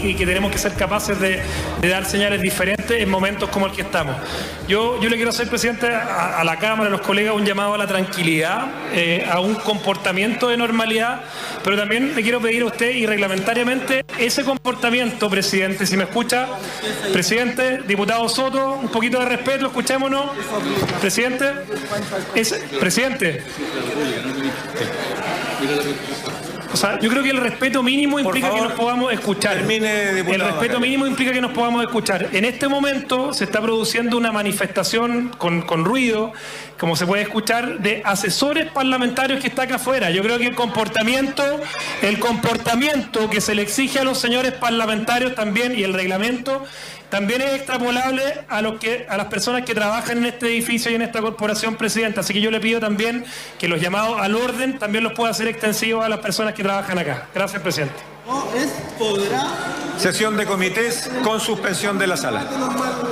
y que tenemos que ser capaces de dar señales diferentes en momentos como el que estamos. Yo le quiero hacer, presidente, a la Cámara, a los colegas, un llamado a la tranquilidad, a un comportamiento de normalidad, pero también le quiero pedir a usted, y reglamentariamente, ese comportamiento, presidente, si me escucha, presidente, diputado Soto, un poquito de respeto, escuchémonos, presidente, presidente. O sea, yo creo que el respeto mínimo implica que nos podamos escuchar. El respeto mínimo implica que nos podamos escuchar. En este momento se está produciendo una manifestación con ruido, como se puede escuchar, de asesores parlamentarios que está acá afuera. Yo creo que el comportamiento que se le exige a los señores parlamentarios también, y el reglamento, también es extrapolable a las personas que trabajan en este edificio y en esta corporación, presidenta. Así que yo le pido también que los llamados al orden también los pueda hacer extensivos a las personas que trabajan acá. Gracias, presidente. Sesión de comités con suspensión de la sala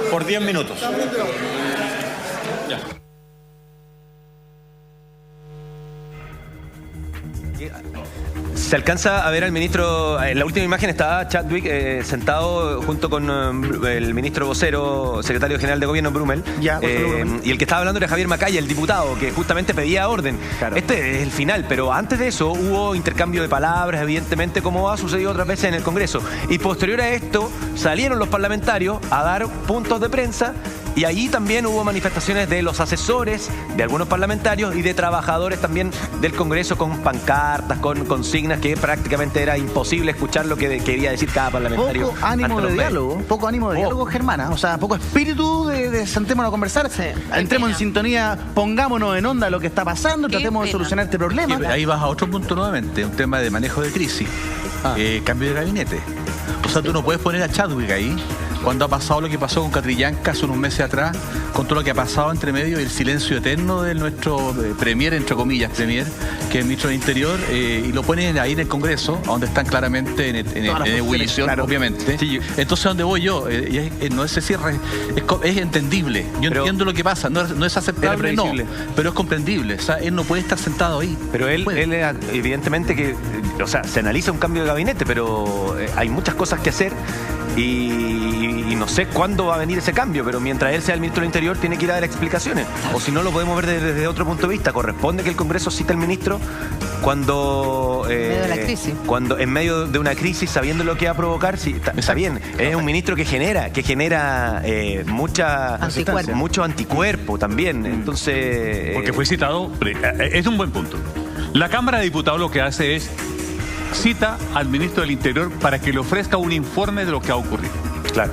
por 10 minutos. Se alcanza a ver al ministro, en la última imagen está Chadwick sentado junto con el ministro vocero, secretario general de gobierno, Brumel, y el que estaba hablando era Javier Macaya, el diputado, que justamente pedía orden. Claro. Este es el final, pero antes de eso hubo intercambio de palabras, evidentemente, como ha sucedido otras veces en el Congreso. Y posterior a esto, salieron los parlamentarios a dar puntos de prensa, y allí también hubo manifestaciones de los asesores, de algunos parlamentarios y de trabajadores también del Congreso, con pancartas, con consignas, que prácticamente era imposible escuchar lo que quería decir cada parlamentario. Poco ánimo de diálogo, Germana. O sea, poco espíritu de sentémonos a conversar. Sí, entremos en sintonía, pongámonos en onda lo que está pasando, tratemos de solucionar este problema. Sí, ahí vas a otro punto nuevamente, un tema de manejo de crisis. Cambio de gabinete. O sea, tú no puedes poner a Chadwick ahí cuando ha pasado lo que pasó con Catrillanca hace unos meses atrás, con todo lo que ha pasado entre medio y el silencio eterno de nuestro premier, entre comillas, premier, que es el ministro del Interior, y lo ponen ahí en el Congreso, donde están claramente en ebullición, claro, obviamente. Sí, entonces, ¿dónde voy yo? No es ese cierre, es entendible. Yo entiendo lo que pasa, no es aceptable, no, pero es comprendible. O sea, él no puede estar sentado ahí. Pero él evidentemente que, o sea, se analiza un cambio de gabinete, pero hay muchas cosas que hacer. Y no sé cuándo va a venir ese cambio, pero mientras él sea el ministro del Interior tiene que ir a dar explicaciones. O si no, lo podemos ver desde otro punto de vista. Corresponde que el Congreso cite al ministro cuando en medio de una crisis, sabiendo lo que va a provocar. Sí, está bien, es un ministro que genera mucho anticuerpo también. Entonces, porque fue citado, es un buen punto. La Cámara de Diputados lo que hace es cita al ministro del Interior para que le ofrezca un informe de lo que ha ocurrido. Claro.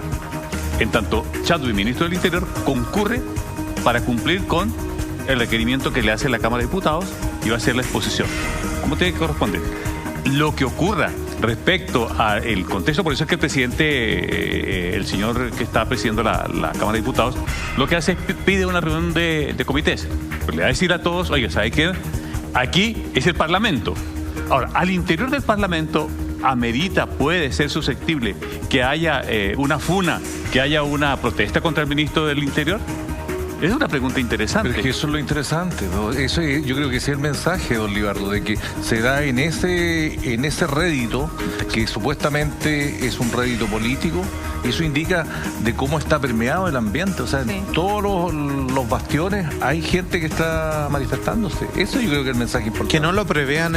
En tanto, Chadwick, ministro del Interior, concurre para cumplir con el requerimiento que le hace la Cámara de Diputados y va a hacer la exposición. ¿Cómo tiene que corresponder? Lo que ocurra respecto al contexto, por eso es que el presidente, el señor que está presidiendo la Cámara de Diputados, lo que hace es pide una reunión de comités. Pues le va a decir a todos, oiga, ¿sabe qué? Aquí es el Parlamento. Ahora, al interior del Parlamento amerita, puede ser susceptible que haya una funa, que haya una protesta contra el ministro del Interior. Es una pregunta interesante. Pero es que eso es lo interesante, ¿no? Eso yo creo que ese es el mensaje, don Libardo, de que se da en ese rédito, que supuestamente es un rédito político. Eso indica de cómo está permeado el ambiente. O sea, en todos los bastiones hay gente que está manifestándose. Eso yo creo que es el mensaje importante. Que no lo prevean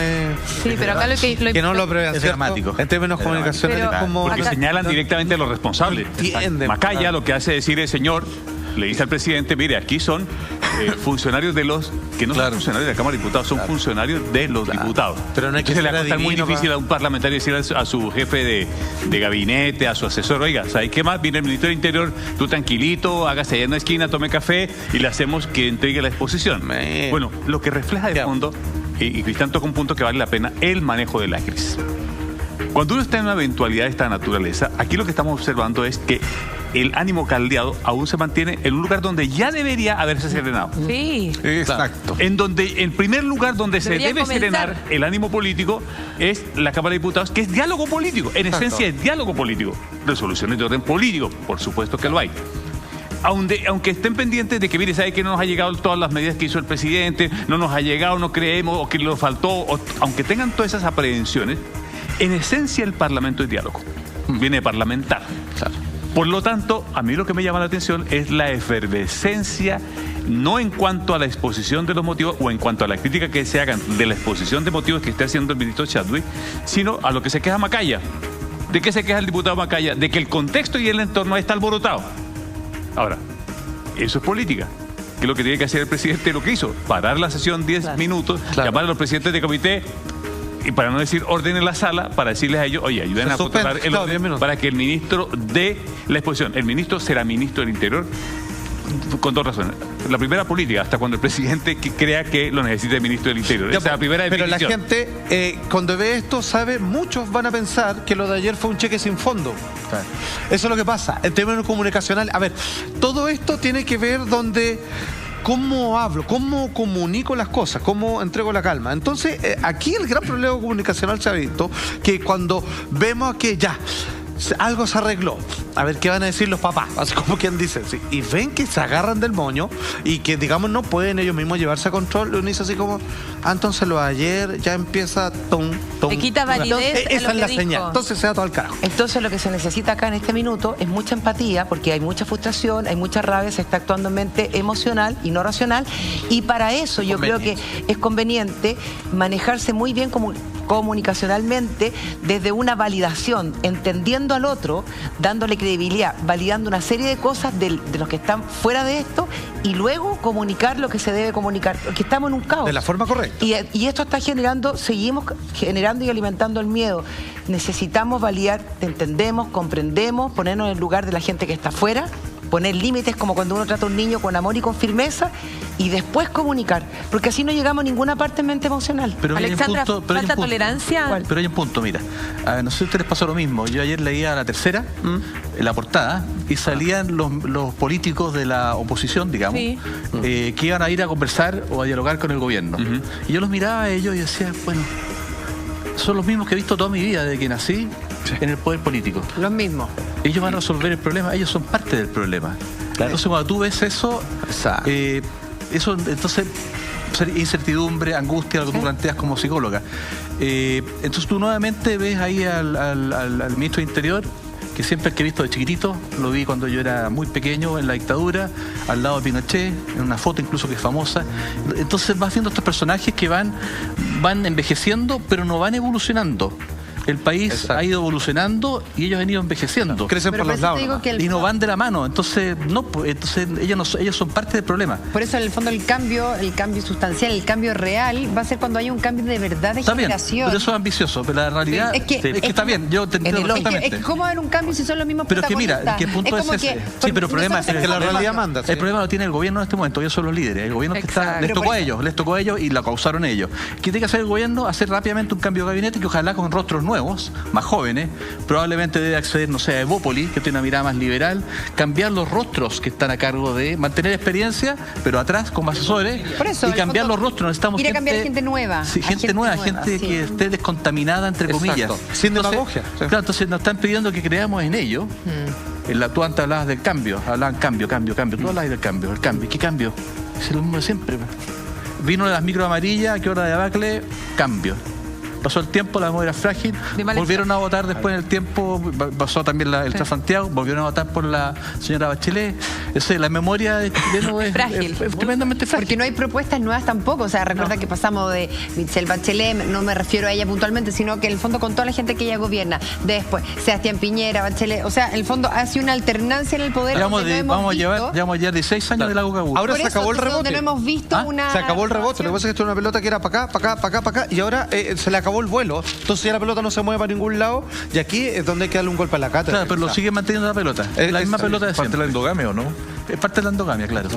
sí, pero acá que no lo prevean, es dramático. En términos comunicacionales, como... Porque señalan directamente a los responsables. Macaya lo que hace es decir, señor, le dice al presidente, mire, aquí son funcionarios de los, que no son funcionarios de la Cámara de Diputados, son funcionarios de los diputados. Pero no hay que se le va a costar muy difícil a un parlamentario decir a su jefe de gabinete, a su asesor, oiga, ¿sabes qué más? Viene el ministro del Interior, tú tranquilito, hágase allá en la esquina, tome café y le hacemos que entregue la exposición. Bueno, lo que refleja de fondo, y Cristian toca un punto que vale la pena, el manejo de la crisis. Cuando uno está en una eventualidad de esta naturaleza, aquí lo que estamos observando es que el ánimo caldeado aún se mantiene en un lugar donde ya debería haberse serenado. Sí. Exacto. En donde, en primer lugar, donde se debe serenar el ánimo político es la Cámara de Diputados, que es diálogo político. En esencia es diálogo político. Resoluciones de orden político, por supuesto que lo hay. Aunque estén pendientes de que, mire, sabe que no nos ha llegado todas las medidas que hizo el presidente, no nos ha llegado, no creemos, o que le faltó, aunque tengan todas esas aprehensiones, en esencia el Parlamento es diálogo. viene de parlamentar. Claro. Por lo tanto, a mí lo que me llama la atención es la efervescencia, no en cuanto a la exposición de los motivos o en cuanto a la crítica que se hagan de la exposición de motivos que esté haciendo el ministro Chadwick, sino a lo que se queja Macaya. ¿De qué se queja el diputado Macaya? De que el contexto y el entorno está alborotado. Ahora, eso es política. Que es lo que tiene que hacer el presidente, lo que hizo, parar la sesión 10 minutos, llamar a los presidentes de comité, y para no decir ordenen la sala, para decirles a ellos, oye, ayuden a controlar el orden para que el ministro dé la exposición. El ministro será ministro del Interior con dos razones. La primera, política, hasta cuando el presidente crea que lo necesita el ministro del Interior. Esa es la primera definición. Pero la gente, cuando ve esto, sabe, muchos van a pensar que lo de ayer fue un cheque sin fondo. Claro. Eso es lo que pasa. En términos comunicacionales, a ver, todo esto tiene que ver donde... ¿Cómo hablo? ¿Cómo comunico las cosas? ¿Cómo entrego la calma? Entonces, aquí el gran problema comunicacional se ha visto que cuando vemos que ya algo se arregló, a ver qué van a decir los papás, así como quien dice, sí, y ven que se agarran del moño y que, digamos, no pueden ellos mismos llevarse a control, uno dice así como, entonces lo de ayer ya empieza le quita validez. Esa es la señal. Entonces se da todo al carajo. Entonces lo que se necesita acá en este minuto es mucha empatía, porque hay mucha frustración, hay mucha rabia, se está actuando en mente emocional y no racional, y para eso yo creo que es conveniente manejarse muy bien comunicacionalmente desde una validación, entendiendo al otro, dándole credibilidad, validando una serie de cosas de los que están fuera de esto, y luego comunicar lo que se debe comunicar, porque estamos en un caos. De la forma correcta. Y esto está generando, seguimos generando y alimentando el miedo. Necesitamos validar, entendemos, comprendemos, ponernos en el lugar de la gente que está afuera, poner límites como cuando uno trata a un niño con amor y con firmeza, y después comunicar, porque así no llegamos a ninguna parte en mente emocional. Pero Alexandra, ¿falta tolerancia? Pero hay un punto, mira, no sé si a ustedes pasó lo mismo. Yo ayer leía La Tercera, en la portada, y salían los políticos de la oposición, digamos, que iban a ir a conversar o a dialogar con el gobierno. Y yo los miraba a ellos y decía, bueno, son los mismos que he visto toda mi vida desde que nací en el poder político. Los mismos. Ellos van a resolver el problema, ellos son parte del problema. Claro. Entonces cuando tú ves eso, eso entonces incertidumbre, angustia, lo que tú planteas como psicóloga. Entonces tú nuevamente ves ahí al ministro de Interior, que siempre el que he visto de chiquitito, lo vi cuando yo era muy pequeño en la dictadura, al lado de Pinochet, en una foto incluso que es famosa. Entonces vas viendo estos personajes que van envejeciendo, pero no van evolucionando. El país ha ido evolucionando y ellos han ido envejeciendo. Crecen por los lados. Y no van de la mano. Entonces, ellos son parte del problema. Por eso, en el fondo, el cambio sustancial, el cambio real, va a ser cuando haya un cambio de verdad de generación. Pero eso es ambicioso. Pero la realidad es que está bien. Yo te entiendo perfectamente. Es que ¿cómo va a haber un cambio si son los mismos pero protagonistas? Pero que mira, ¿qué punto es ese? Sí, pero el problema es que la realidad manda. El problema lo tiene el gobierno en este momento. Ellos son los líderes. El gobierno les tocó a ellos y lo causaron ellos. ¿Qué tiene que hacer el gobierno? Hacer rápidamente un cambio de gabinete que ojalá con rostros nuevos, más jóvenes, probablemente debe acceder, no sé, a Evópolis, que tiene una mirada más liberal, cambiar los rostros que están a cargo de mantener experiencia, pero atrás como asesores, y cambiar los rostros. Necesitamos ir a cambiar gente nueva. Sí, gente nueva, gente que esté descontaminada, entre comillas. Sin demagogia. Claro, entonces nos están pidiendo que creamos en ello. Tú antes hablabas del cambio, cambio. Tú hablas del cambio, el cambio. ¿Qué cambio? Es lo mismo de siempre. Vino de las micro amarillas, ¿qué hora de abacle? Cambio. Pasó el tiempo, la memoria frágil, volvieron a votar después en el tiempo, pasó también el Transantiago, volvieron a votar por la señora Bachelet. La memoria de chileno es tremendamente frágil. Porque no hay propuestas nuevas tampoco. O sea, recuerda que pasamos de Michelle Bachelet, no me refiero a ella puntualmente, sino que en el fondo con toda la gente que ella gobierna. Después, Sebastián Piñera, Bachelet. O sea, en el fondo hace una alternancia en el poder. Vamos a llevar 16 años de la UCAU. Ahora se acabó el rebote. Donde no hemos visto se acabó el rebote. Lo que pasa es que esto es una pelota que era para acá, y ahora se le acabó el vuelo, entonces ya la pelota no se mueve para ningún lado, y aquí es donde hay que darle un golpe a la cátedra. Claro, pero lo sigue manteniendo la pelota. Es la misma pelota de siempre. ¿Parte de la endogamia o no? Es parte de la endogamia, claro.